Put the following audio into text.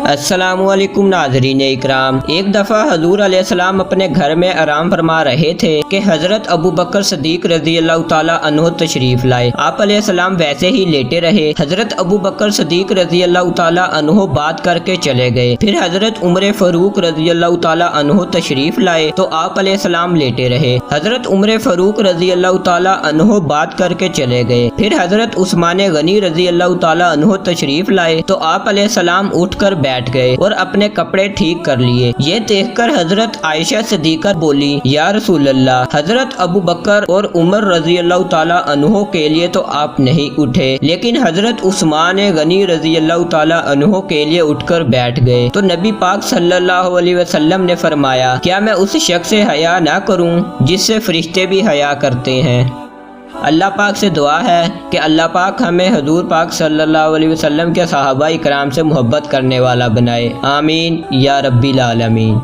السلام علیکم ناظرین اکرام، ایک دفعہ حضور علیہ السلام اپنے گھر میں آرام فرما رہے تھے کہ حضرت ابو بکر صدیق رضی اللہ تعالی عنہ تشریف لائے۔ آپ علیہ السلام ویسے ہی لیٹے رہے۔ حضرت ابو بکر صدیق رضی اللہ تعالی عنہ بات کر کے چلے گئے۔ پھر حضرت عمر فاروق رضی اللہ تعالی عنہ تشریف لائے تو آپ علیہ السلام لیٹے رہے۔ حضرت عمر فاروق رضی اللہ تعالی عنہ بات کر کے چلے گئے۔ پھر حضرت عثمان غنی رضی اللہ تعالی عنہ تشریف لائے تو آپ علیہ السلام اٹھ کر بیٹھ گئے اور اپنے کپڑے ٹھیک کر لیے۔ یہ دیکھ کر حضرت عائشہ صدیقہ بولی، یا رسول اللہ، حضرت ابو بکر اور عمر رضی اللہ تعالی عنہ کے لیے تو آپ نہیں اٹھے، لیکن حضرت عثمان غنی رضی اللہ تعالی عنہ کے لیے اٹھ کر بیٹھ گئے۔ تو نبی پاک صلی اللہ علیہ وسلم نے فرمایا، کیا میں اس شخص سے حیا نہ کروں جس سے فرشتے بھی حیا کرتے ہیں؟ اللہ پاک سے دعا ہے کہ اللہ پاک ہمیں حضور پاک صلی اللہ علیہ وسلم کے صحابہ اکرام سے محبت کرنے والا بنائے، آمین یا رب العالمین۔